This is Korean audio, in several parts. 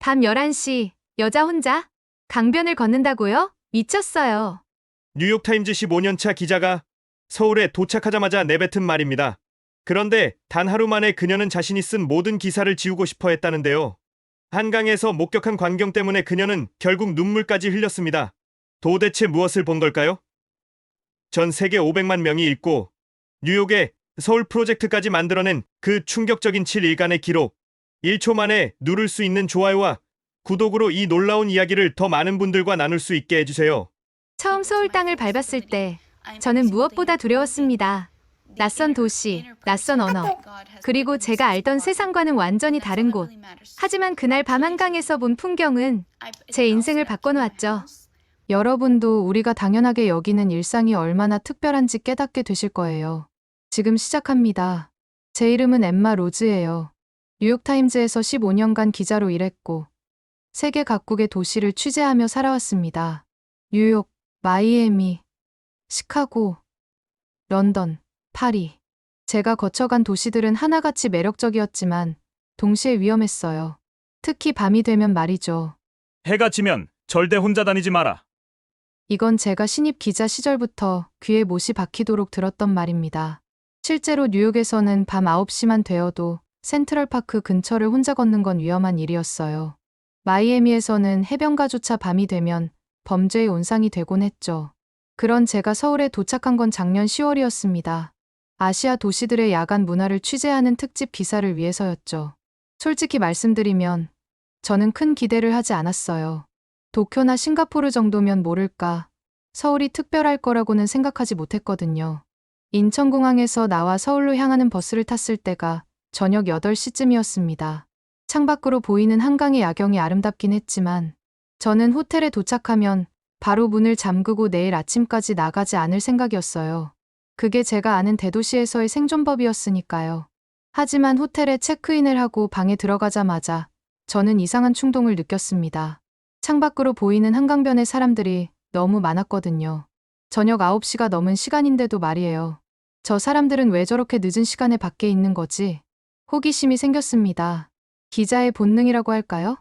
밤 11시, 여자 혼자? 강변을 걷는다고요? 미쳤어요. 뉴욕타임즈 15년차 기자가 서울에 도착하자마자 내뱉은 말입니다. 그런데 단 하루 만에 그녀는 자신이 쓴 모든 기사를 지우고 싶어 했다는데요. 한강에서 목격한 광경 때문에 그녀는 결국 눈물까지 흘렸습니다. 도대체 무엇을 본 걸까요? 전 세계 500만 명이 읽고 뉴욕에 서울 프로젝트까지 만들어낸 그 충격적인 7일간의 기록. 1초 만에 누를 수 있는 좋아요와 구독으로 이 놀라운 이야기를 더 많은 분들과 나눌 수 있게 해주세요. 처음 서울 땅을 밟았을 때 저는 무엇보다 두려웠습니다. 낯선 도시, 낯선 언어, 그리고 제가 알던 세상과는 완전히 다른 곳. 하지만 그날 밤 한강에서 본 풍경은 제 인생을 바꿔놓았죠. 여러분도 우리가 당연하게 여기는 일상이 얼마나 특별한지 깨닫게 되실 거예요. 지금 시작합니다. 제 이름은 엠마 로즈예요. 뉴욕타임즈에서 15년간 기자로 일했고 세계 각국의 도시를 취재하며 살아왔습니다. 뉴욕, 마이애미, 시카고, 런던, 파리. 제가 거쳐간 도시들은 하나같이 매력적이었지만 동시에 위험했어요. 특히 밤이 되면 말이죠. 해가 지면 절대 혼자 다니지 마라. 이건 제가 신입 기자 시절부터 귀에 못이 박히도록 들었던 말입니다. 실제로 뉴욕에서는 밤 9시만 되어도 센트럴파크 근처를 혼자 걷는 건 위험한 일이었어요. 마이애미에서는 해변가조차 밤이 되면 범죄의 온상이 되곤 했죠. 그런 제가 서울에 도착한 건 작년 10월이었습니다. 아시아 도시들의 야간 문화를 취재하는 특집 기사를 위해서였죠. 솔직히 말씀드리면 저는 큰 기대를 하지 않았어요. 도쿄나 싱가포르 정도면 모를까 서울이 특별할 거라고는 생각하지 못했거든요. 인천공항에서 나와 서울로 향하는 버스를 탔을 때가 저녁 8시쯤이었습니다. 창밖으로 보이는 한강의 야경이 아름답긴 했지만 저는 호텔에 도착하면 바로 문을 잠그고 내일 아침까지 나가지 않을 생각이었어요. 그게 제가 아는 대도시에서의 생존법이었으니까요. 하지만 호텔에 체크인을 하고 방에 들어가자마자 저는 이상한 충동을 느꼈습니다. 창밖으로 보이는 한강변에 사람들이 너무 많았거든요. 저녁 9시가 넘은 시간인데도 말이에요. 저 사람들은 왜 저렇게 늦은 시간에 밖에 있는 거지? 호기심이 생겼습니다. 기자의 본능이라고 할까요?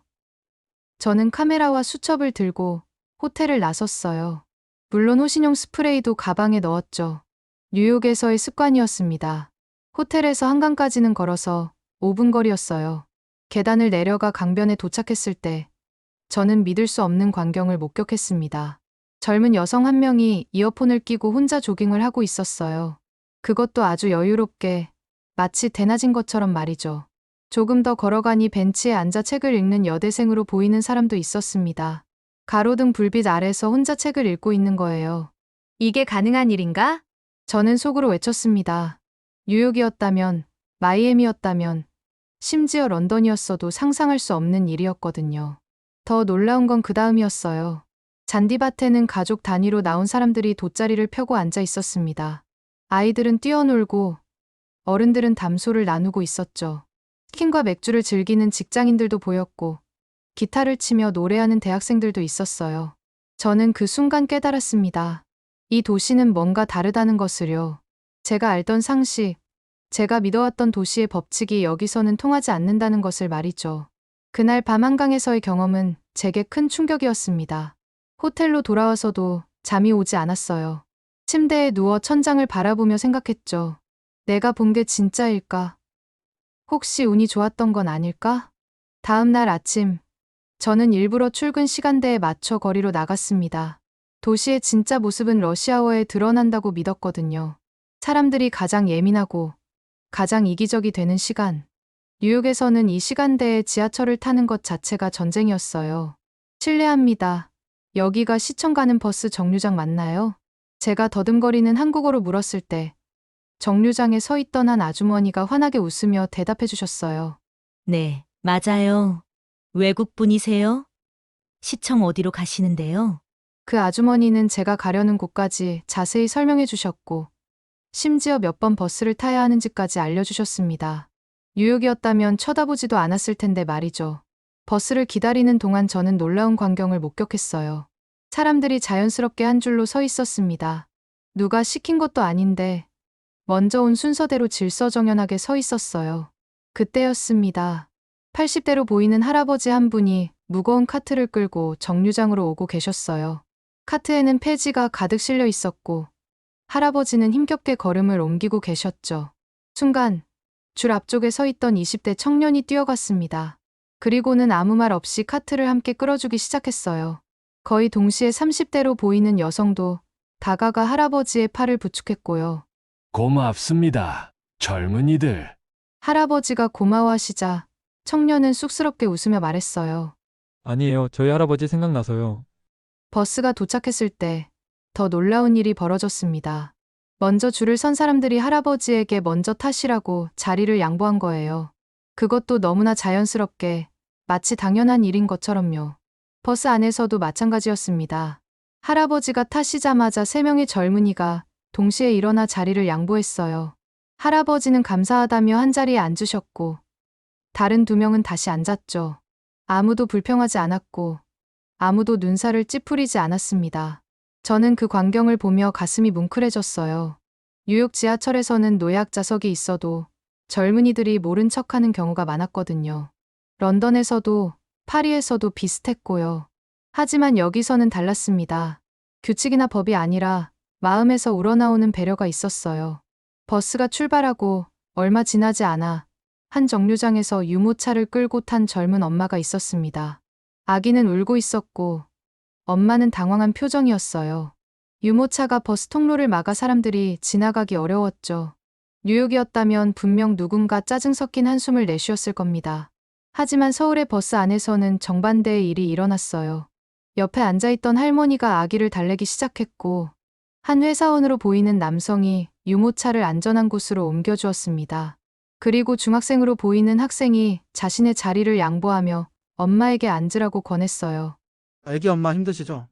저는 카메라와 수첩을 들고 호텔을 나섰어요. 물론 호신용 스프레이도 가방에 넣었죠. 뉴욕에서의 습관이었습니다. 호텔에서 한강까지는 걸어서 5분 거리였어요. 계단을 내려가 강변에 도착했을 때 저는 믿을 수 없는 광경을 목격했습니다. 젊은 여성 한 명이 이어폰을 끼고 혼자 조깅을 하고 있었어요. 그것도 아주 여유롭게, 마치 대낮인 것처럼 말이죠. 조금 더 걸어가니 벤치에 앉아 책을 읽는 여대생으로 보이는 사람도 있었습니다. 가로등 불빛 아래서 혼자 책을 읽고 있는 거예요. 이게 가능한 일인가? 저는 속으로 외쳤습니다. 뉴욕이었다면, 마이애미였다면, 심지어 런던이었어도 상상할 수 없는 일이었거든요. 더 놀라운 건 그 다음이었어요. 잔디밭에는 가족 단위로 나온 사람들이 돗자리를 펴고 앉아 있었습니다. 아이들은 뛰어놀고 어른들은 담소를 나누고 있었죠. 치킨과 맥주를 즐기는 직장인들도 보였고 기타를 치며 노래하는 대학생들도 있었어요. 저는 그 순간 깨달았습니다. 이 도시는 뭔가 다르다는 것을요. 제가 알던 상식, 제가 믿어왔던 도시의 법칙이 여기서는 통하지 않는다는 것을 말이죠. 그날 밤 한강에서의 경험은 제게 큰 충격이었습니다. 호텔로 돌아와서도 잠이 오지 않았어요. 침대에 누워 천장을 바라보며 생각했죠. 내가 본 게 진짜일까? 혹시 운이 좋았던 건 아닐까? 다음 날 아침, 저는 일부러 출근 시간대에 맞춰 거리로 나갔습니다. 도시의 진짜 모습은 러시아워에 드러난다고 믿었거든요. 사람들이 가장 예민하고 가장 이기적이 되는 시간. 뉴욕에서는 이 시간대에 지하철을 타는 것 자체가 전쟁이었어요. 실례합니다. 여기가 시청 가는 버스 정류장 맞나요? 제가 더듬거리는 한국어로 물었을 때 정류장에 서 있던 한 아주머니가 환하게 웃으며 대답해 주셨어요. 네, 맞아요. 외국분이세요? 시청 어디로 가시는데요? 그 아주머니는 제가 가려는 곳까지 자세히 설명해 주셨고 심지어 몇 번 버스를 타야 하는지까지 알려주셨습니다. 뉴욕이었다면 쳐다보지도 않았을 텐데 말이죠. 버스를 기다리는 동안 저는 놀라운 광경을 목격했어요. 사람들이 자연스럽게 한 줄로 서 있었습니다. 누가 시킨 것도 아닌데 먼저 온 순서대로 질서정연하게 서 있었어요. 그때였습니다. 80대로 보이는 할아버지 한 분이 무거운 카트를 끌고 정류장으로 오고 계셨어요. 카트에는 폐지가 가득 실려 있었고 할아버지는 힘겹게 걸음을 옮기고 계셨죠. 순간 줄 앞쪽에 서 있던 20대 청년이 뛰어갔습니다. 그리고는 아무 말 없이 카트를 함께 끌어주기 시작했어요. 거의 동시에 30대로 보이는 여성도 다가가 할아버지의 팔을 부축했고요. 고맙습니다. 젊은이들. 할아버지가 고마워하시자 청년은 쑥스럽게 웃으며 말했어요. 아니에요. 저희 할아버지 생각나서요. 버스가 도착했을 때 더 놀라운 일이 벌어졌습니다. 먼저 줄을 선 사람들이 할아버지에게 먼저 타시라고 자리를 양보한 거예요. 그것도 너무나 자연스럽게, 마치 당연한 일인 것처럼요. 버스 안에서도 마찬가지였습니다. 할아버지가 타시자마자 3명의 젊은이가 동시에 일어나 자리를 양보했어요. 할아버지는 감사하다며 한자리에 앉으셨고 다른 2명은 다시 앉았죠. 아무도 불평하지 않았고 아무도 눈살을 찌푸리지 않았습니다. 저는 그 광경을 보며 가슴이 뭉클해졌어요. 뉴욕 지하철에서는 노약 좌석이 있어도 젊은이들이 모른 척하는 경우가 많았거든요. 런던에서도 파리에서도 비슷했고요. 하지만 여기서는 달랐습니다. 규칙이나 법이 아니라 마음에서 우러나오는 배려가 있었어요. 버스가 출발하고 얼마 지나지 않아 한 정류장에서 유모차를 끌고 탄 젊은 엄마가 있었습니다. 아기는 울고 있었고 엄마는 당황한 표정이었어요. 유모차가 버스 통로를 막아 사람들이 지나가기 어려웠죠. 뉴욕이었다면 분명 누군가 짜증 섞인 한숨을 내쉬었을 겁니다. 하지만 서울의 버스 안에서는 정반대의 일이 일어났어요. 옆에 앉아있던 할머니가 아기를 달래기 시작했고 한 회사원으로 보이는 남성이 유모차를 안전한 곳으로 옮겨주었습니다. 그리고 중학생으로 보이는 학생이 자신의 자리를 양보하며 엄마에게 앉으라고 권했어요. 애기 엄마 힘드시죠?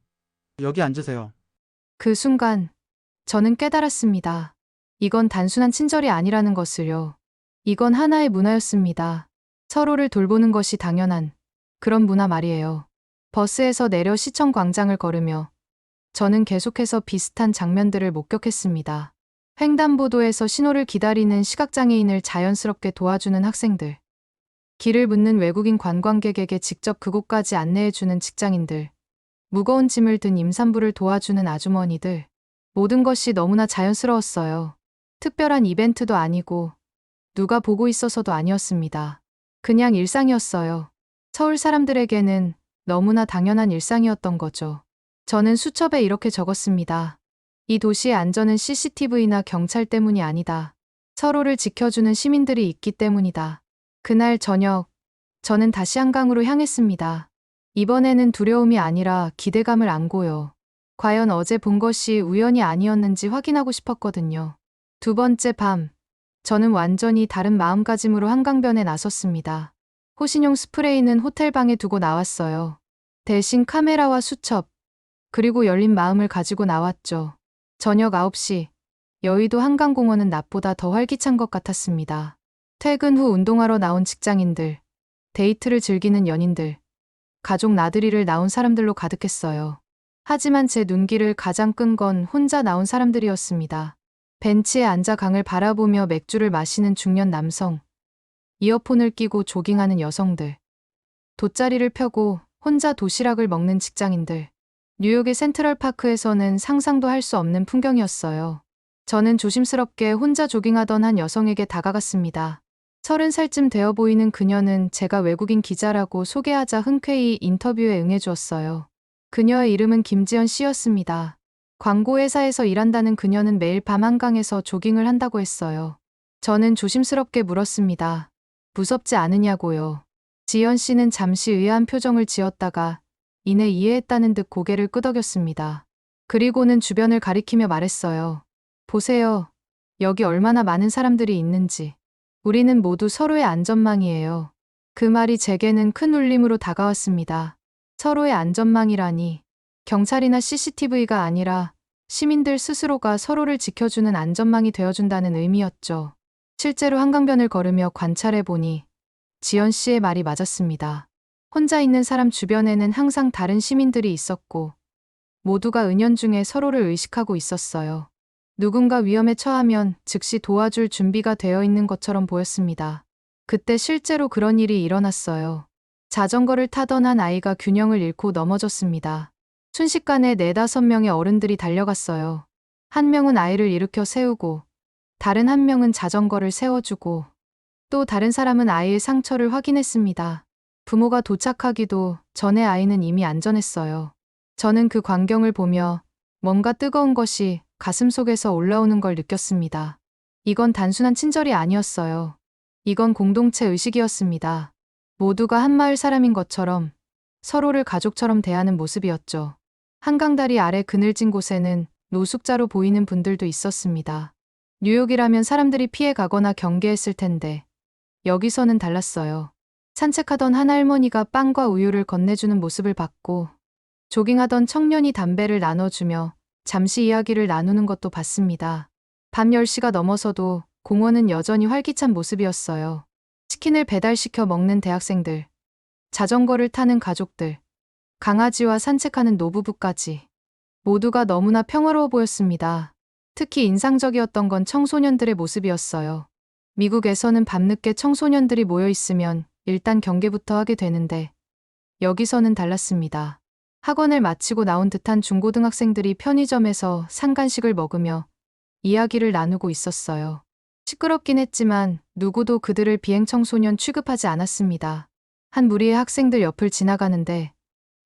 여기 앉으세요. 그 순간 저는 깨달았습니다. 이건 단순한 친절이 아니라는 것을요. 이건 하나의 문화였습니다. 서로를 돌보는 것이 당연한 그런 문화 말이에요. 버스에서 내려 시청 광장을 걸으며 저는 계속해서 비슷한 장면들을 목격했습니다. 횡단보도에서 신호를 기다리는 시각장애인을 자연스럽게 도와주는 학생들. 길을 묻는 외국인 관광객에게 직접 그곳까지 안내해주는 직장인들. 무거운 짐을 든 임산부를 도와주는 아주머니들. 모든 것이 너무나 자연스러웠어요. 특별한 이벤트도 아니고 누가 보고 있어서도 아니었습니다. 그냥 일상이었어요. 서울 사람들에게는 너무나 당연한 일상이었던 거죠. 저는 수첩에 이렇게 적었습니다. 이 도시의 안전은 CCTV나 경찰 때문이 아니다. 서로를 지켜주는 시민들이 있기 때문이다. 그날 저녁, 저는 다시 한강으로 향했습니다. 이번에는 두려움이 아니라 기대감을 안고요. 과연 어제 본 것이 우연이 아니었는지 확인하고 싶었거든요. 2번째 밤, 저는 완전히 다른 마음가짐으로 한강변에 나섰습니다. 호신용 스프레이는 호텔방에 두고 나왔어요. 대신 카메라와 수첩, 그리고 열린 마음을 가지고 나왔죠. 저녁 9시, 여의도 한강공원은 낮보다 더 활기찬 것 같았습니다. 퇴근 후 운동하러 나온 직장인들, 데이트를 즐기는 연인들, 가족 나들이를 나온 사람들로 가득했어요. 하지만 제 눈길을 가장 끈 건 혼자 나온 사람들이었습니다. 벤치에 앉아 강을 바라보며 맥주를 마시는 중년 남성, 이어폰을 끼고 조깅하는 여성들, 돗자리를 펴고 혼자 도시락을 먹는 직장인들. 뉴욕의 센트럴파크에서는 상상도 할 수 없는 풍경이었어요. 저는 조심스럽게 혼자 조깅하던 한 여성에게 다가갔습니다. 30살쯤 되어 보이는 그녀는 제가 외국인 기자라고 소개하자 흔쾌히 인터뷰에 응해주었어요. 그녀의 이름은 김지연 씨였습니다. 광고회사에서 일한다는 그녀는 매일 밤 한강에서 조깅을 한다고 했어요. 저는 조심스럽게 물었습니다. 무섭지 않으냐고요. 지연 씨는 잠시 의아한 표정을 지었다가 이내 이해했다는 듯 고개를 끄덕였습니다. 그리고는 주변을 가리키며 말했어요. 보세요. 여기 얼마나 많은 사람들이 있는지. 우리는 모두 서로의 안전망이에요. 그 말이 제게는 큰 울림으로 다가왔습니다. 서로의 안전망이라니. 경찰이나 CCTV가 아니라 시민들 스스로가 서로를 지켜주는 안전망이 되어준다는 의미였죠. 실제로 한강변을 걸으며 관찰해보니 지연 씨의 말이 맞았습니다. 혼자 있는 사람 주변에는 항상 다른 시민들이 있었고 모두가 은연중에 서로를 의식하고 있었어요. 누군가 위험에 처하면 즉시 도와줄 준비가 되어 있는 것처럼 보였습니다. 그때 실제로 그런 일이 일어났어요. 자전거를 타던 한 아이가 균형을 잃고 넘어졌습니다. 순식간에 4~5명의 어른들이 달려갔어요. 한 명은 아이를 일으켜 세우고, 다른 한 명은 자전거를 세워주고, 또 다른 사람은 아이의 상처를 확인했습니다. 부모가 도착하기도 전에 아이는 이미 안전했어요. 저는 그 광경을 보며 뭔가 뜨거운 것이 가슴속에서 올라오는 걸 느꼈습니다. 이건 단순한 친절이 아니었어요. 이건 공동체 의식이었습니다. 모두가 한 마을 사람인 것처럼 서로를 가족처럼 대하는 모습이었죠. 한강다리 아래 그늘진 곳에는 노숙자로 보이는 분들도 있었습니다. 뉴욕이라면 사람들이 피해가거나 경계했을 텐데 여기서는 달랐어요. 산책하던 한 할머니가 빵과 우유를 건네주는 모습을 봤고, 조깅하던 청년이 담배를 나눠주며 잠시 이야기를 나누는 것도 봤습니다. 밤 10시가 넘어서도 공원은 여전히 활기찬 모습이었어요. 치킨을 배달시켜 먹는 대학생들, 자전거를 타는 가족들, 강아지와 산책하는 노부부까지 모두가 너무나 평화로워 보였습니다. 특히 인상적이었던 건 청소년들의 모습이었어요. 미국에서는 밤늦게 청소년들이 모여 있으면 일단 경계부터 하게 되는데 여기서는 달랐습니다. 학원을 마치고 나온 듯한 중고등학생들이 편의점에서 상간식을 먹으며 이야기를 나누고 있었어요. 시끄럽긴 했지만 누구도 그들을 비행청소년 취급하지 않았습니다. 한 무리의 학생들 옆을 지나가는데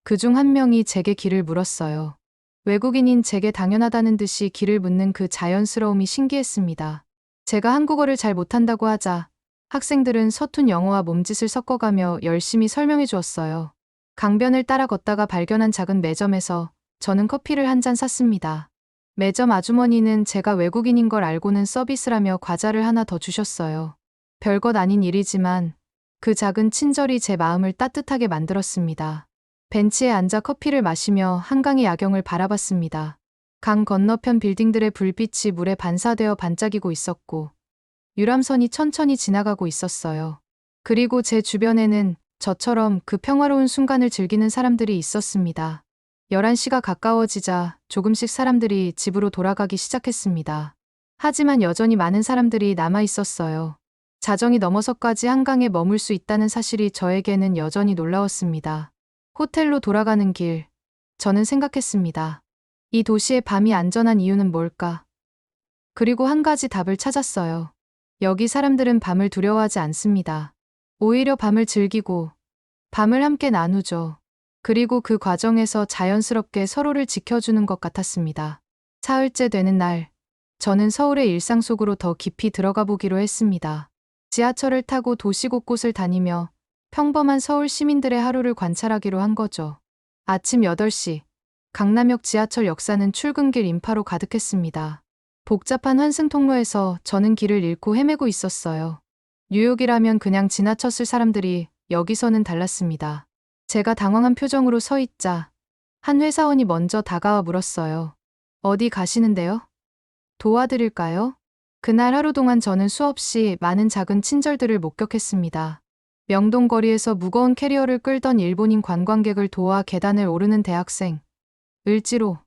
그중 한 명이 제게 길을 물었어요. 외국인인 제게 당연하다는 듯이 길을 묻는 그 자연스러움이 신기했습니다. 제가 한국어를 잘 못한다고 하자 학생들은 서툰 영어와 몸짓을 섞어가며 열심히 설명해 주었어요. 강변을 따라 걷다가 발견한 작은 매점에서 저는 커피를 한 잔 샀습니다. 매점 아주머니는 제가 외국인인 걸 알고는 서비스라며 과자를 하나 더 주셨어요. 별것 아닌 일이지만 그 작은 친절이 제 마음을 따뜻하게 만들었습니다. 벤치에 앉아 커피를 마시며 한강의 야경을 바라봤습니다. 강 건너편 빌딩들의 불빛이 물에 반사되어 반짝이고 있었고, 유람선이 천천히 지나가고 있었어요. 그리고 제 주변에는 저처럼 그 평화로운 순간을 즐기는 사람들이 있었습니다. 11시가 가까워지자 조금씩 사람들이 집으로 돌아가기 시작했습니다. 하지만 여전히 많은 사람들이 남아 있었어요. 자정이 넘어서까지 한강에 머물 수 있다는 사실이 저에게는 여전히 놀라웠습니다. 호텔로 돌아가는 길, 저는 생각했습니다. 이 도시의 밤이 안전한 이유는 뭘까? 그리고 한 가지 답을 찾았어요. 여기 사람들은 밤을 두려워하지 않습니다. 오히려 밤을 즐기고 밤을 함께 나누죠. 그리고 그 과정에서 자연스럽게 서로를 지켜주는 것 같았습니다. 사흘째 되는 날, 저는 서울의 일상 속으로 더 깊이 들어가 보기로 했습니다. 지하철을 타고 도시 곳곳을 다니며 평범한 서울 시민들의 하루를 관찰하기로 한 거죠. 아침 8시, 강남역 지하철 역사는 출근길 인파로 가득했습니다. 복잡한 환승 통로에서 저는 길을 잃고 헤매고 있었어요. 뉴욕이라면 그냥 지나쳤을 사람들이 여기서는 달랐습니다. 제가 당황한 표정으로 서 있자 한 회사원이 먼저 다가와 물었어요. 어디 가시는데요? 도와드릴까요? 그날 하루 동안 저는 수없이 많은 작은 친절들을 목격했습니다. 명동 거리에서 무거운 캐리어를 끌던 일본인 관광객을 도와 계단을 오르는 대학생, 을지로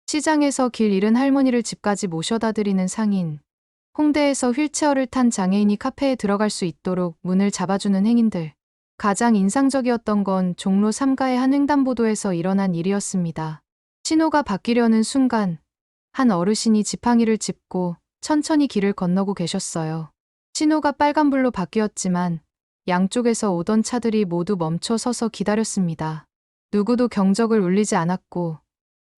시장에서 길 잃은 할머니를 집까지 모셔다 드리는 상인, 홍대에서 휠체어를 탄 장애인이 카페에 들어갈 수 있도록 문을 잡아주는 행인들. 가장 인상적이었던 건 종로 3가의 한 횡단보도에서 일어난 일이었습니다. 신호가 바뀌려는 순간 한 어르신이 지팡이를 짚고 천천히 길을 건너고 계셨어요. 신호가 빨간불로 바뀌었지만 양쪽에서 오던 차들이 모두 멈춰 서서 기다렸습니다. 누구도 경적을 울리지 않았고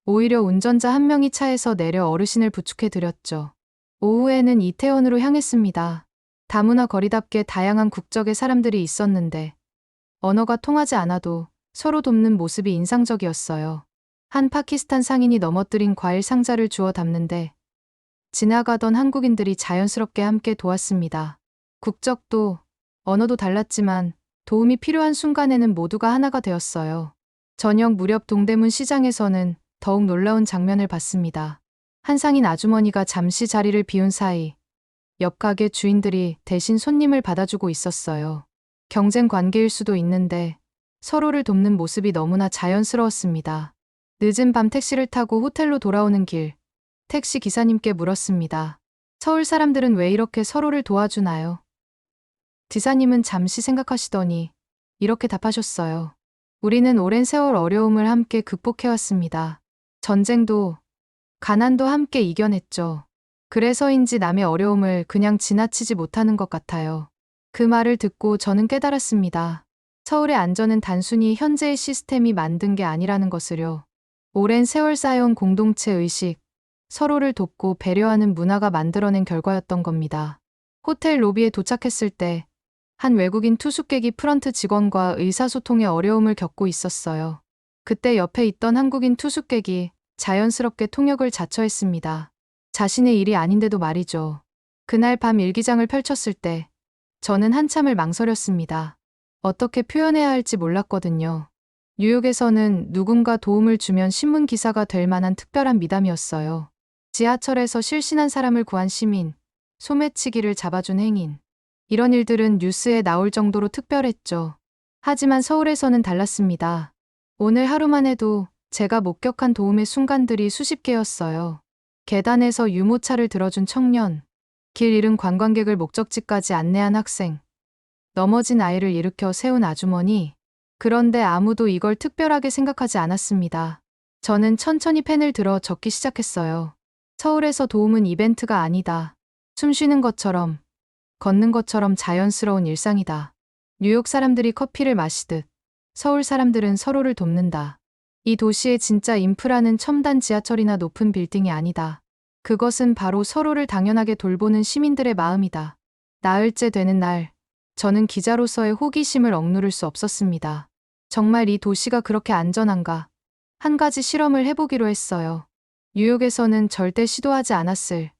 오히려 운전자 한 명이 차에서 내려 어르신을 부축해 드렸죠. 오후에는 이태원으로 향했습니다. 다문화 거리답게 다양한 국적의 사람들이 있었는데 언어가 통하지 않아도 서로 돕는 모습이 인상적이었어요. 한 파키스탄 상인이 넘어뜨린 과일 상자를 주워 담는데 지나가던 한국인들이 자연스럽게 함께 도왔습니다. 국적도 언어도 달랐지만 도움이 필요한 순간에는 모두가 하나가 되었어요. 저녁 무렵 동대문 시장에서는 더욱 놀라운 장면을 봤습니다. 한 상인 아주머니가 잠시 자리를 비운 사이 옆 가게 주인들이 대신 손님을 받아주고 있었어요. 경쟁 관계일 수도 있는데 서로를 돕는 모습이 너무나 자연스러웠습니다. 늦은 밤 택시를 타고 호텔로 돌아오는 길, 택시 기사님께 물었습니다. 서울 사람들은 왜 이렇게 서로를 도와주나요? 기사님은 잠시 생각하시더니 이렇게 답하셨어요. 우리는 오랜 세월 어려움을 함께 극복해왔습니다. 전쟁도, 가난도 함께 이겨냈죠. 그래서인지 남의 어려움을 그냥 지나치지 못하는 것 같아요. 그 말을 듣고 저는 깨달았습니다. 서울의 안전은 단순히 현재의 시스템이 만든 게 아니라는 것을요. 오랜 세월 쌓여온 공동체 의식, 서로를 돕고 배려하는 문화가 만들어낸 결과였던 겁니다. 호텔 로비에 도착했을 때 한 외국인 투숙객이 프런트 직원과 의사소통에 어려움을 겪고 있었어요. 그때 옆에 있던 한국인 투숙객이 자연스럽게 통역을 자처했습니다. 자신의 일이 아닌데도 말이죠. 그날 밤 일기장을 펼쳤을 때 저는 한참을 망설였습니다. 어떻게 표현해야 할지 몰랐거든요. 뉴욕에서는 누군가 도움을 주면 신문 기사가 될 만한 특별한 미담이었어요. 지하철에서 실신한 사람을 구한 시민, 소매치기를 잡아준 행인. 이런 일들은 뉴스에 나올 정도로 특별했죠. 하지만 서울에서는 달랐습니다. 오늘 하루만 해도 제가 목격한 도움의 순간들이 수십 개였어요. 계단에서 유모차를 들어준 청년, 길 잃은 관광객을 목적지까지 안내한 학생, 넘어진 아이를 일으켜 세운 아주머니. 그런데 아무도 이걸 특별하게 생각하지 않았습니다. 저는 천천히 펜을 들어 적기 시작했어요. 서울에서 도움은 이벤트가 아니다. 숨 쉬는 것처럼, 걷는 것처럼 자연스러운 일상이다. 뉴욕 사람들이 커피를 마시듯 서울 사람들은 서로를 돕는다. 이 도시의 진짜 인프라는 첨단 지하철이나 높은 빌딩이 아니다. 그것은 바로 서로를 당연하게 돌보는 시민들의 마음이다. 나흘째 되는 날, 저는 기자로서의 호기심을 억누를 수 없었습니다. 정말 이 도시가 그렇게 안전한가? 한 가지 실험을 해보기로 했어요. 뉴욕에서는 절대 시도하지 않았을,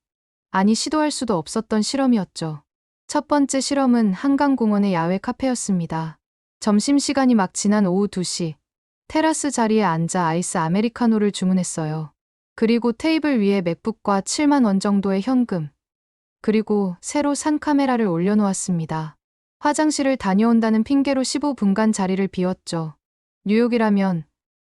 아니 시도할 수도 없었던 실험이었죠. 첫 번째 실험은 한강공원의 야외 카페였습니다. 점심시간이 막 지난 오후 2시, 테라스 자리에 앉아 아이스 아메리카노를 주문했어요. 그리고 테이블 위에 맥북과 7만 원 정도의 현금, 그리고 새로 산 카메라를 올려놓았습니다. 화장실을 다녀온다는 핑계로 15분간 자리를 비웠죠. 뉴욕이라면,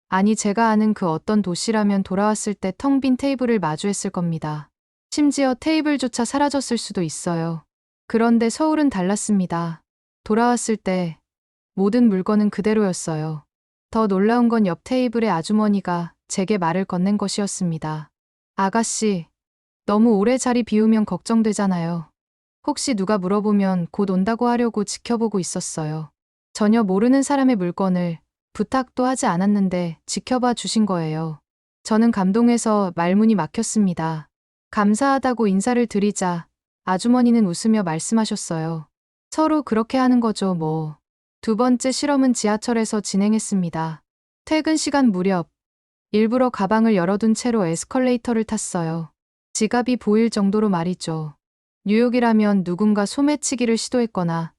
아니 제가 아는 그 어떤 도시라면 돌아왔을 때 텅 빈 테이블을 마주했을 겁니다. 심지어 테이블조차 사라졌을 수도 있어요. 그런데 서울은 달랐습니다. 돌아왔을 때 모든 물건은 그대로였어요. 더 놀라운 건 옆 테이블의 아주머니가 제게 말을 건넨 것이었습니다. 아가씨, 너무 오래 자리 비우면 걱정되잖아요. 혹시 누가 물어보면 곧 온다고 하려고 지켜보고 있었어요. 전혀 모르는 사람의 물건을 부탁도 하지 않았는데 지켜봐 주신 거예요. 저는 감동해서 말문이 막혔습니다. 감사하다고 인사를 드리자 아주머니는 웃으며 말씀하셨어요. 서로 그렇게 하는 거죠, 뭐. 두 번째 실험은 지하철에서 진행했습니다. 퇴근 시간 무렵, 일부러 가방을 열어둔 채로 에스컬레이터를 탔어요. 지갑이 보일 정도로 말이죠. 뉴욕이라면 누군가 소매치기를 시도했거나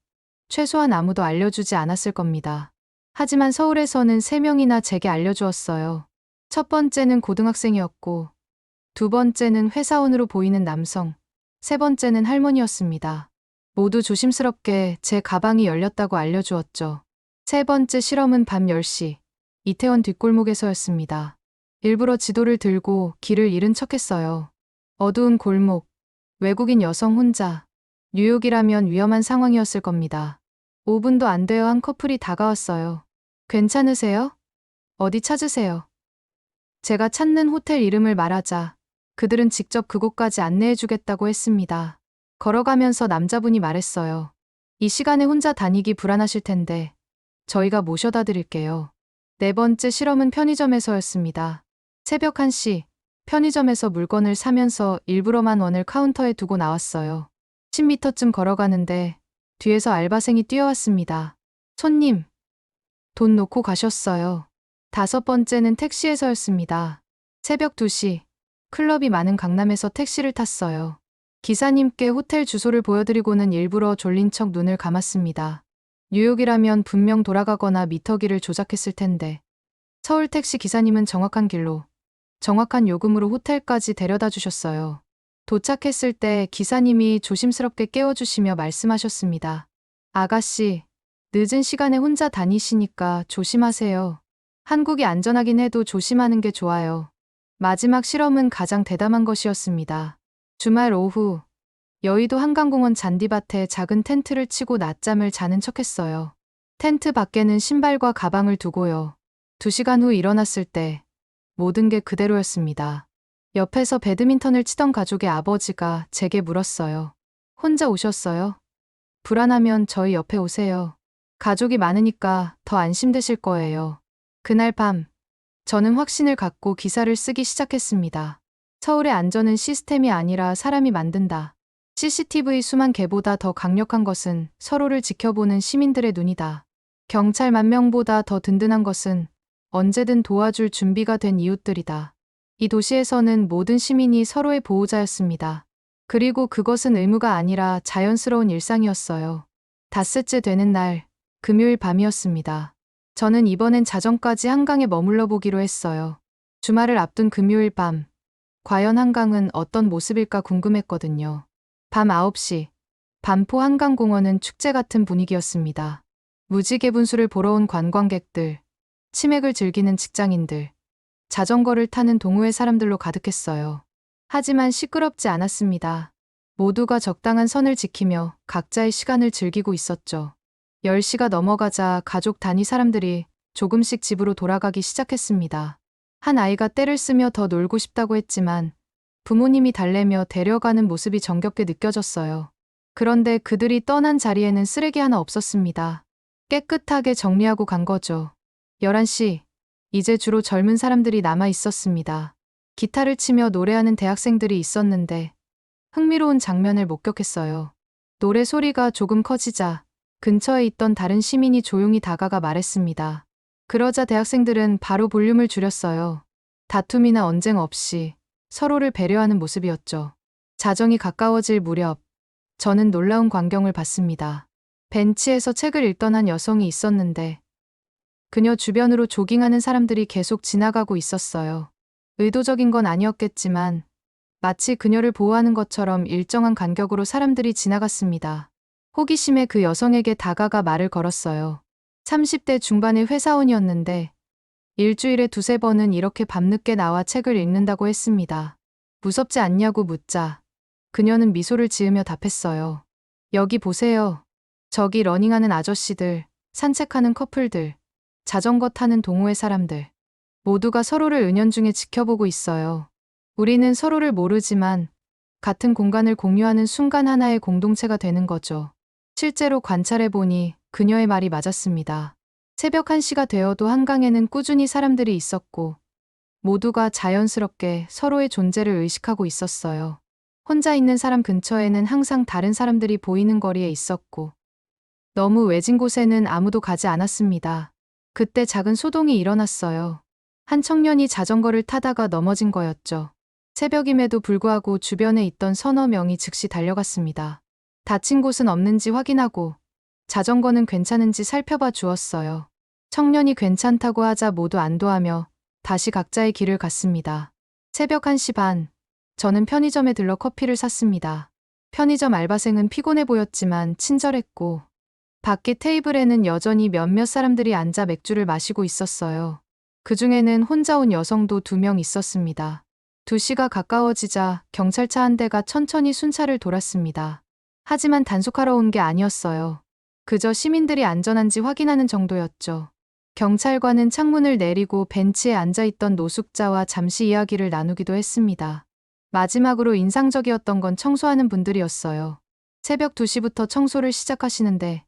최소한 아무도 알려주지 않았을 겁니다. 하지만 서울에서는 3명이나 제게 알려주었어요. 첫 번째는 고등학생이었고, 두 번째는 회사원으로 보이는 남성, 세 번째는 할머니였습니다. 모두 조심스럽게 제 가방이 열렸다고 알려주었죠. 세 번째 실험은 밤 10시, 이태원 뒷골목에서였습니다. 일부러 지도를 들고 길을 잃은 척했어요. 어두운 골목, 외국인 여성 혼자. 뉴욕이라면 위험한 상황이었을 겁니다. 5분도 안 되어 한 커플이 다가왔어요. 괜찮으세요? 어디 찾으세요? 제가 찾는 호텔 이름을 말하자 그들은 직접 그곳까지 안내해주겠다고 했습니다. 걸어가면서 남자분이 말했어요. 이 시간에 혼자 다니기 불안하실 텐데 저희가 모셔다 드릴게요. 네 번째 실험은 편의점에서였습니다. 새벽 1시, 편의점에서 물건을 사면서 일부러 10,000원을 카운터에 두고 나왔어요. 10m쯤 걸어가는데 뒤에서 알바생이 뛰어왔습니다. 손님, 돈 놓고 가셨어요. 다섯 번째는 택시에서였습니다. 새벽 2시, 클럽이 많은 강남에서 택시를 탔어요. 기사님께 호텔 주소를 보여드리고는 일부러 졸린 척 눈을 감았습니다. 뉴욕이라면 분명 돌아가거나 미터기를 조작했을 텐데. 서울 택시 기사님은 정확한 길로, 정확한 요금으로 호텔까지 데려다 주셨어요. 도착했을 때 기사님이 조심스럽게 깨워주시며 말씀하셨습니다. 아가씨, 늦은 시간에 혼자 다니시니까 조심하세요. 한국이 안전하긴 해도 조심하는 게 좋아요. 마지막 실험은 가장 대담한 것이었습니다. 주말 오후, 여의도 한강공원 잔디밭에 작은 텐트를 치고 낮잠을 자는 척했어요. 텐트 밖에는 신발과 가방을 두고요. 2시간 후 일어났을 때 모든 게 그대로였습니다. 옆에서 배드민턴을 치던 가족의 아버지가 제게 물었어요. 혼자 오셨어요? 불안하면 저희 옆에 오세요. 가족이 많으니까 더 안심되실 거예요. 그날 밤, 저는 확신을 갖고 기사를 쓰기 시작했습니다. 서울의 안전은 시스템이 아니라 사람이 만든다. CCTV 수만 개보다 더 강력한 것은 서로를 지켜보는 시민들의 눈이다. 경찰 10,000명보다 더 든든한 것은 언제든 도와줄 준비가 된 이웃들이다. 이 도시에서는 모든 시민이 서로의 보호자였습니다. 그리고 그것은 의무가 아니라 자연스러운 일상이었어요. 닷새째 되는 날, 금요일 밤이었습니다. 저는 이번엔 자정까지 한강에 머물러 보기로 했어요. 주말을 앞둔 금요일 밤, 과연 한강은 어떤 모습일까 궁금했거든요. 밤 9시, 반포 한강공원은 축제 같은 분위기였습니다. 무지개 분수를 보러 온 관광객들, 치맥을 즐기는 직장인들, 자전거를 타는 동호회 사람들로 가득했어요. 하지만 시끄럽지 않았습니다. 모두가 적당한 선을 지키며 각자의 시간을 즐기고 있었죠. 10시가 넘어가자 가족 단위 사람들이 조금씩 집으로 돌아가기 시작했습니다. 한 아이가 떼를 쓰며 더 놀고 싶다고 했지만 부모님이 달래며 데려가는 모습이 정겹게 느껴졌어요. 그런데 그들이 떠난 자리에는 쓰레기 하나 없었습니다. 깨끗하게 정리하고 간 거죠. 11시, 이제 주로 젊은 사람들이 남아 있었습니다. 기타를 치며 노래하는 대학생들이 있었는데 흥미로운 장면을 목격했어요. 노래 소리가 조금 커지자 근처에 있던 다른 시민이 조용히 다가가 말했습니다. 그러자 대학생들은 바로 볼륨을 줄였어요. 다툼이나 언쟁 없이 서로를 배려하는 모습이었죠. 자정이 가까워질 무렵 저는 놀라운 광경을 봤습니다. 벤치에서 책을 읽던 한 여성이 있었는데 그녀 주변으로 조깅하는 사람들이 계속 지나가고 있었어요. 의도적인 건 아니었겠지만 마치 그녀를 보호하는 것처럼 일정한 간격으로 사람들이 지나갔습니다. 호기심에 그 여성에게 다가가 말을 걸었어요. 30대 중반의 회사원이었는데 일주일에 2-3번은 이렇게 밤늦게 나와 책을 읽는다고 했습니다. 무섭지 않냐고 묻자 그녀는 미소를 지으며 답했어요. 여기 보세요. 저기 러닝하는 아저씨들, 산책하는 커플들, 자전거 타는 동호회 사람들. 모두가 서로를 은연중에 지켜보고 있어요. 우리는 서로를 모르지만 같은 공간을 공유하는 순간 하나의 공동체가 되는 거죠. 실제로 관찰해보니 그녀의 말이 맞았습니다. 새벽 1시가 되어도 한강에는 꾸준히 사람들이 있었고 모두가 자연스럽게 서로의 존재를 의식하고 있었어요. 혼자 있는 사람 근처에는 항상 다른 사람들이 보이는 거리에 있었고 너무 외진 곳에는 아무도 가지 않았습니다. 그때 작은 소동이 일어났어요. 한 청년이 자전거를 타다가 넘어진 거였죠. 새벽임에도 불구하고 주변에 있던 서너 명이 즉시 달려갔습니다. 다친 곳은 없는지 확인하고 자전거는 괜찮은지 살펴봐 주었어요. 청년이 괜찮다고 하자 모두 안도하며 다시 각자의 길을 갔습니다. 새벽 1시 반, 저는 편의점에 들러 커피를 샀습니다. 편의점 알바생은 피곤해 보였지만 친절했고 밖에 테이블에는 여전히 몇몇 사람들이 앉아 맥주를 마시고 있었어요. 그중에는 혼자 온 여성도 2명 있었습니다. 2시가 가까워지자 경찰차 한 대가 천천히 순찰을 돌았습니다. 하지만 단속하러 온 게 아니었어요. 그저 시민들이 안전한지 확인하는 정도였죠. 경찰관은 창문을 내리고 벤치에 앉아있던 노숙자와 잠시 이야기를 나누기도 했습니다. 마지막으로 인상적이었던 건 청소하는 분들이었어요. 새벽 2시부터 청소를 시작하시는데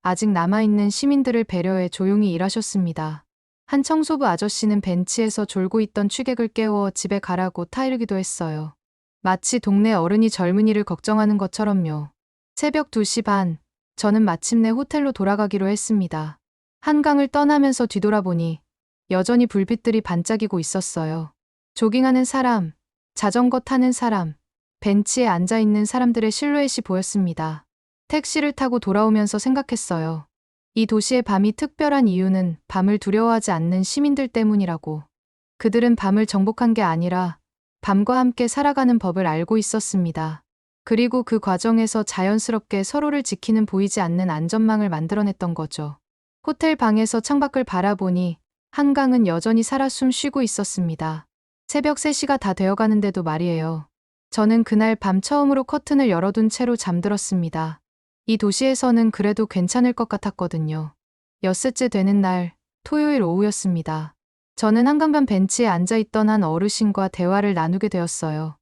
아직 남아있는 시민들을 배려해 조용히 일하셨습니다. 한 청소부 아저씨는 벤치에서 졸고 있던 취객을 깨워 집에 가라고 타이르기도 했어요. 마치 동네 어른이 젊은이를 걱정하는 것처럼요. 새벽 2시 반, 저는 마침내 호텔로 돌아가기로 했습니다. 한강을 떠나면서 뒤돌아보니 여전히 불빛들이 반짝이고 있었어요. 조깅하는 사람, 자전거 타는 사람, 벤치에 앉아있는 사람들의 실루엣이 보였습니다. 택시를 타고 돌아오면서 생각했어요. 이 도시의 밤이 특별한 이유는 밤을 두려워하지 않는 시민들 때문이라고. 그들은 밤을 정복한 게 아니라 밤과 함께 살아가는 법을 알고 있었습니다. 그리고 그 과정에서 자연스럽게 서로를 지키는 보이지 않는 안전망을 만들어냈던 거죠. 호텔 방에서 창밖을 바라보니 한강은 여전히 살아 숨 쉬고 있었습니다. 새벽 3시가 다 되어가는데도 말이에요. 저는 그날 밤 처음으로 커튼을 열어둔 채로 잠들었습니다. 이 도시에서는 그래도 괜찮을 것 같았거든요. 엿새째 되는 날, 토요일 오후였습니다. 저는 한강변 벤치에 앉아있던 한 어르신과 대화를 나누게 되었어요.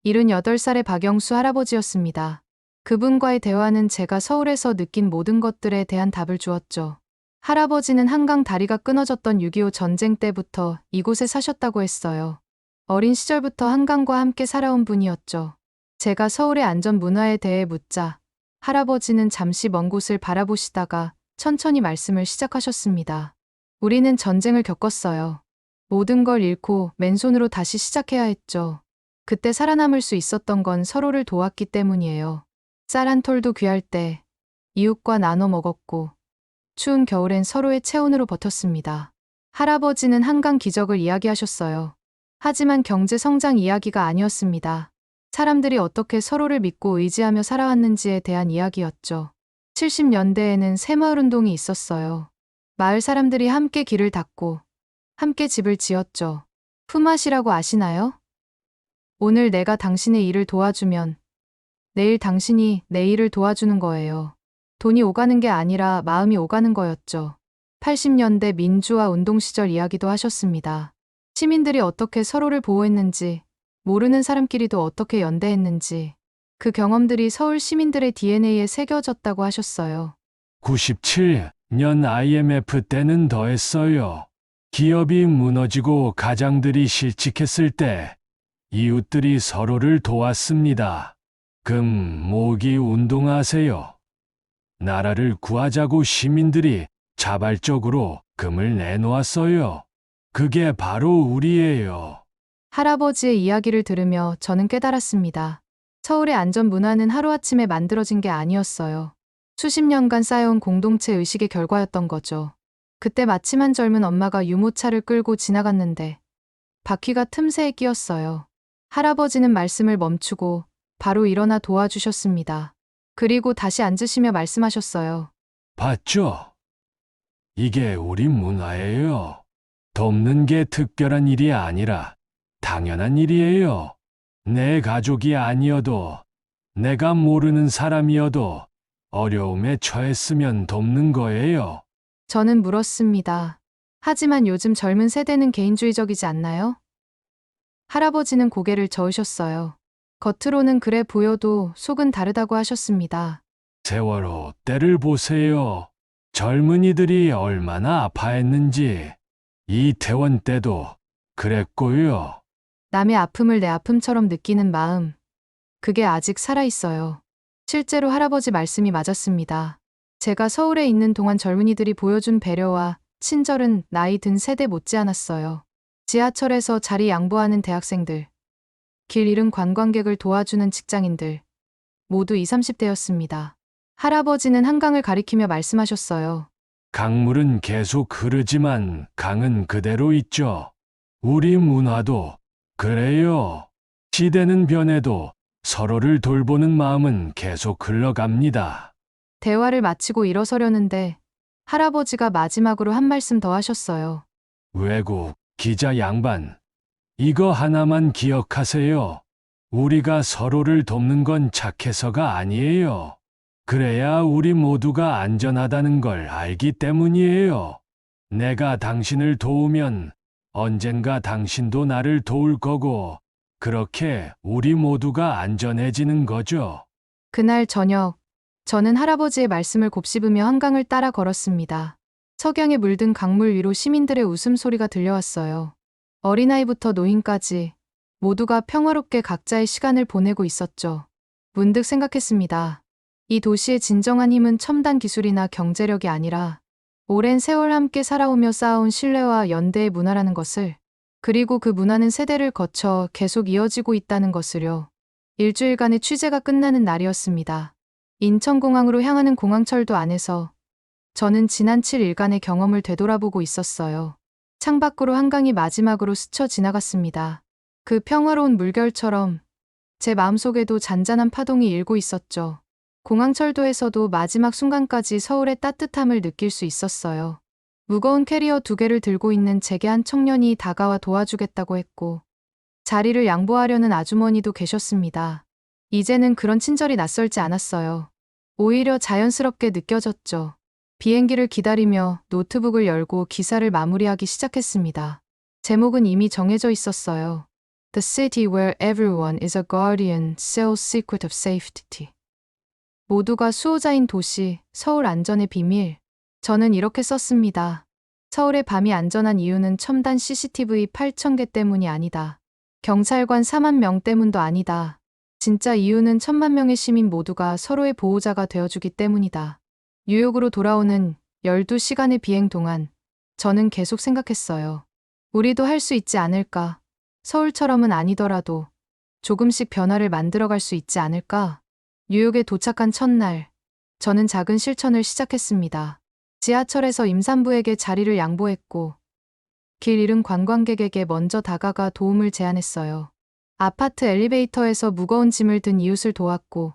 78살의 박영수 할아버지였습니다. 그분과의 대화는 제가 서울에서 느낀 모든 것들에 대한 답을 주었죠. 할아버지는 한강 다리가 끊어졌던 6.25 전쟁 때부터 이곳에 사셨다고 했어요. 어린 시절부터 한강과 함께 살아온 분이었죠. 제가 서울의 안전 문화에 대해 묻자 할아버지는 잠시 먼 곳을 바라보시다가 천천히 말씀을 시작하셨습니다. 우리는 전쟁을 겪었어요. 모든 걸 잃고 맨손으로 다시 시작해야 했죠. 그때 살아남을 수 있었던 건 서로를 도왔기 때문이에요. 쌀 한 톨도 귀할 때 이웃과 나눠 먹었고 추운 겨울엔 서로의 체온으로 버텼습니다. 할아버지는 한강 기적을 이야기하셨어요. 하지만 경제 성장 이야기가 아니었습니다. 사람들이 어떻게 서로를 믿고 의지하며 살아왔는지에 대한 이야기였죠. 70년대에는 새마을운동이 있었어요. 마을 사람들이 함께 길을 닦고 함께 집을 지었죠. 품앗이라고 아시나요? 오늘 내가 당신의 일을 도와주면 내일 당신이 내 일을 도와주는 거예요. 돈이 오가는 게 아니라 마음이 오가는 거였죠. 80년대 민주화 운동 시절 이야기도 하셨습니다. 시민들이 어떻게 서로를 보호했는지, 모르는 사람끼리도 어떻게 연대했는지, 그 경험들이 서울 시민들의 DNA에 새겨졌다고 하셨어요. 97년 IMF 때는 더했어요. 기업이 무너지고 가장들이 실직했을 때 이웃들이 서로를 도왔습니다. 금, 모기 운동하세요. 나라를 구하자고 시민들이 자발적으로 금을 내놓았어요. 그게 바로 우리예요. 할아버지의 이야기를 들으며 저는 깨달았습니다. 서울의 안전 문화는 하루아침에 만들어진 게 아니었어요. 수십 년간 쌓여온 공동체 의식의 결과였던 거죠. 그때 마침 한 젊은 엄마가 유모차를 끌고 지나갔는데 바퀴가 틈새에 끼었어요. 할아버지는 말씀을 멈추고 바로 일어나 도와주셨습니다. 그리고 다시 앉으시며 말씀하셨어요. 봤죠? 이게 우리 문화예요. 돕는 게 특별한 일이 아니라 당연한 일이에요. 내 가족이 아니어도 내가 모르는 사람이어도 어려움에 처했으면 돕는 거예요. 저는 물었습니다. 하지만 요즘 젊은 세대는 개인주의적이지 않나요? 할아버지는 고개를 저으셨어요. 겉으로는 그래 보여도 속은 다르다고 하셨습니다. 세월호 때를 보세요. 젊은이들이 얼마나 아파했는지. 이태원 때도 그랬고요. 남의 아픔을 내 아픔처럼 느끼는 마음. 그게 아직 살아있어요. 실제로 할아버지 말씀이 맞았습니다. 제가 서울에 있는 동안 젊은이들이 보여준 배려와 친절은 나이 든 세대 못지않았어요. 지하철에서 자리 양보하는 대학생들, 길 잃은 관광객을 도와주는 직장인들, 모두 20, 30대였습니다. 할아버지는 한강을 가리키며 말씀하셨어요. 강물은 계속 흐르지만 강은 그대로 있죠. 우리 문화도 그래요. 시대는 변해도 서로를 돌보는 마음은 계속 흘러갑니다. 대화를 마치고 일어서려는데 할아버지가 마지막으로 한 말씀 더 하셨어요. 외국 기자 양반, 이거 하나만 기억하세요. 우리가 서로를 돕는 건 착해서가 아니에요. 그래야 우리 모두가 안전하다는 걸 알기 때문이에요. 내가 당신을 도우면 언젠가 당신도 나를 도울 거고, 그렇게 우리 모두가 안전해지는 거죠. 그날 저녁, 저는 할아버지의 말씀을 곱씹으며 한강을 따라 걸었습니다. 석양에 물든 강물 위로 시민들의 웃음소리가 들려왔어요. 어린아이부터 노인까지 모두가 평화롭게 각자의 시간을 보내고 있었죠. 문득 생각했습니다. 이 도시의 진정한 힘은 첨단 기술이나 경제력이 아니라 오랜 세월 함께 살아오며 쌓아온 신뢰와 연대의 문화라는 것을, 그리고 그 문화는 세대를 거쳐 계속 이어지고 있다는 것을요. 일주일간의 취재가 끝나는 날이었습니다. 인천공항으로 향하는 공항철도 안에서 저는 지난 7일간의 경험을 되돌아보고 있었어요. 창밖으로 한강이 마지막으로 스쳐 지나갔습니다. 그 평화로운 물결처럼 제 마음속에도 잔잔한 파동이 일고 있었죠. 공항철도에서도 마지막 순간까지 서울의 따뜻함을 느낄 수 있었어요. 무거운 캐리어 2개를 들고 있는 제게 한 청년이 다가와 도와주겠다고 했고, 자리를 양보하려는 아주머니도 계셨습니다. 이제는 그런 친절이 낯설지 않았어요. 오히려 자연스럽게 느껴졌죠. 비행기를 기다리며 노트북을 열고 기사를 마무리하기 시작했습니다. 제목은 이미 정해져 있었어요. The city where everyone is a guardian, Seoul's secret of safety. 모두가 수호자인 도시, 서울 안전의 비밀. 저는 이렇게 썼습니다. 서울의 밤이 안전한 이유는 첨단 CCTV 8,000개 때문이 아니다. 경찰관 4만 명 때문도 아니다. 진짜 이유는 1,000만 명의 시민 모두가 서로의 보호자가 되어주기 때문이다. 뉴욕으로 돌아오는 12시간의 비행 동안 저는 계속 생각했어요. 우리도 할 수 있지 않을까? 서울처럼은 아니더라도 조금씩 변화를 만들어갈 수 있지 않을까? 뉴욕에 도착한 첫날, 저는 작은 실천을 시작했습니다. 지하철에서 임산부에게 자리를 양보했고, 길 잃은 관광객에게 먼저 다가가 도움을 제안했어요. 아파트 엘리베이터에서 무거운 짐을 든 이웃을 도왔고,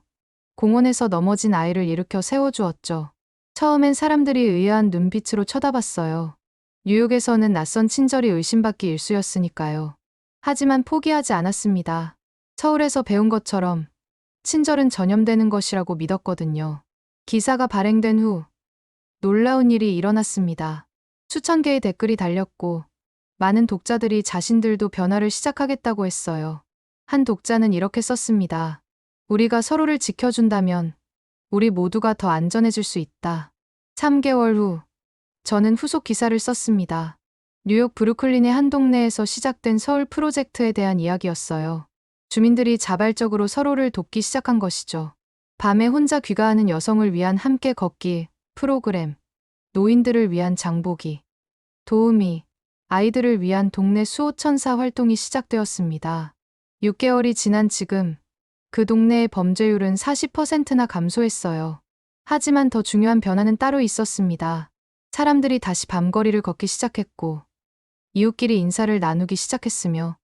공원에서 넘어진 아이를 일으켜 세워주었죠. 처음엔 사람들이 의아한 눈빛으로 쳐다봤어요. 뉴욕에서는 낯선 친절이 의심받기 일쑤였으니까요. 하지만 포기하지 않았습니다. 서울에서 배운 것처럼 친절은 전염되는 것이라고 믿었거든요. 기사가 발행된 후 놀라운 일이 일어났습니다. 수천 개의 댓글이 달렸고 많은 독자들이 자신들도 변화를 시작하겠다고 했어요. 한 독자는 이렇게 썼습니다. 우리가 서로를 지켜준다면 우리 모두가 더 안전해질 수 있다. 3개월 후 저는 후속 기사를 썼습니다. 뉴욕 브루클린의 한 동네에서 시작된 서울 프로젝트에 대한 이야기였어요. 주민들이 자발적으로 서로를 돕기 시작한 것이죠. 밤에 혼자 귀가하는 여성을 위한 함께 걷기 프로그램, 노인들을 위한 장보기, 도우미, 아이들을 위한 동네 수호천사 활동이 시작되었습니다. 6개월이 지난 지금 그 동네의 범죄율은 40%나 감소했어요. 하지만 더 중요한 변화는 따로 있었습니다. 사람들이 다시 밤거리를 걷기 시작했고 이웃끼리 인사를 나누기 시작했으며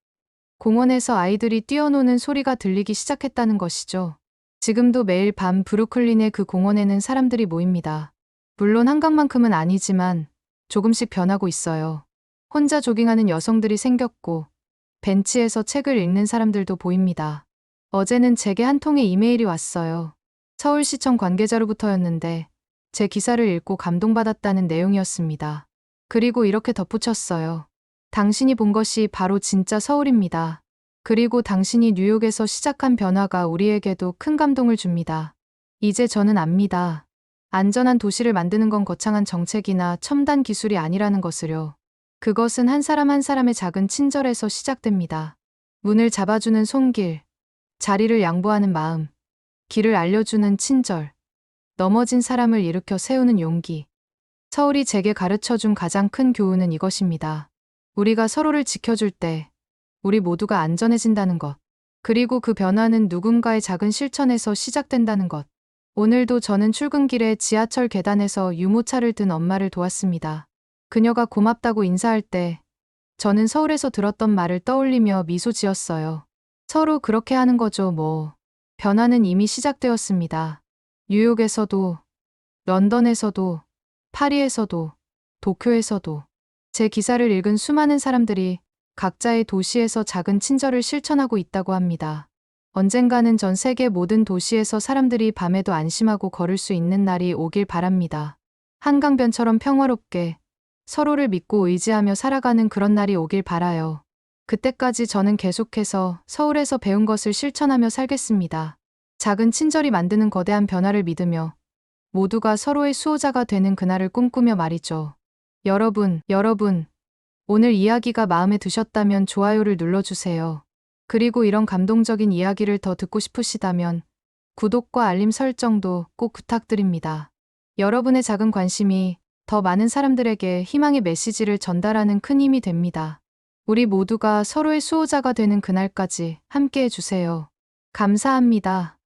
공원에서 아이들이 뛰어노는 소리가 들리기 시작했다는 것이죠. 지금도 매일 밤 브루클린의 그 공원에는 사람들이 모입니다. 물론 한강만큼은 아니지만 조금씩 변하고 있어요. 혼자 조깅하는 여성들이 생겼고 벤치에서 책을 읽는 사람들도 보입니다. 어제는 제게 한 통의 이메일이 왔어요. 서울시청 관계자로부터였는데 제 기사를 읽고 감동받았다는 내용이었습니다. 그리고 이렇게 덧붙였어요. 당신이 본 것이 바로 진짜 서울입니다. 그리고 당신이 뉴욕에서 시작한 변화가 우리에게도 큰 감동을 줍니다. 이제 저는 압니다. 안전한 도시를 만드는 건 거창한 정책이나 첨단 기술이 아니라는 것을요. 그것은 한 사람 한 사람의 작은 친절에서 시작됩니다. 문을 잡아주는 손길, 자리를 양보하는 마음, 길을 알려주는 친절, 넘어진 사람을 일으켜 세우는 용기. 서울이 제게 가르쳐준 가장 큰 교훈은 이것입니다. 우리가 서로를 지켜줄 때 우리 모두가 안전해진다는 것. 그리고 그 변화는 누군가의 작은 실천에서 시작된다는 것. 오늘도 저는 출근길에 지하철 계단에서 유모차를 든 엄마를 도왔습니다. 그녀가 고맙다고 인사할 때 저는 서울에서 들었던 말을 떠올리며 미소 지었어요. 서로 그렇게 하는 거죠, 뭐. 변화는 이미 시작되었습니다. 뉴욕에서도, 런던에서도, 파리에서도, 도쿄에서도. 제 기사를 읽은 수많은 사람들이 각자의 도시에서 작은 친절을 실천하고 있다고 합니다. 언젠가는 전 세계 모든 도시에서 사람들이 밤에도 안심하고 걸을 수 있는 날이 오길 바랍니다. 한강변처럼 평화롭게 서로를 믿고 의지하며 살아가는 그런 날이 오길 바라요. 그때까지 저는 계속해서 서울에서 배운 것을 실천하며 살겠습니다. 작은 친절이 만드는 거대한 변화를 믿으며 모두가 서로의 수호자가 되는 그날을 꿈꾸며 말이죠. 여러분, 오늘 이야기가 마음에 드셨다면 좋아요를 눌러주세요. 그리고 이런 감동적인 이야기를 더 듣고 싶으시다면 구독과 알림 설정도 꼭 부탁드립니다. 여러분의 작은 관심이 더 많은 사람들에게 희망의 메시지를 전달하는 큰 힘이 됩니다. 우리 모두가 서로의 수호자가 되는 그날까지 함께 해주세요. 감사합니다.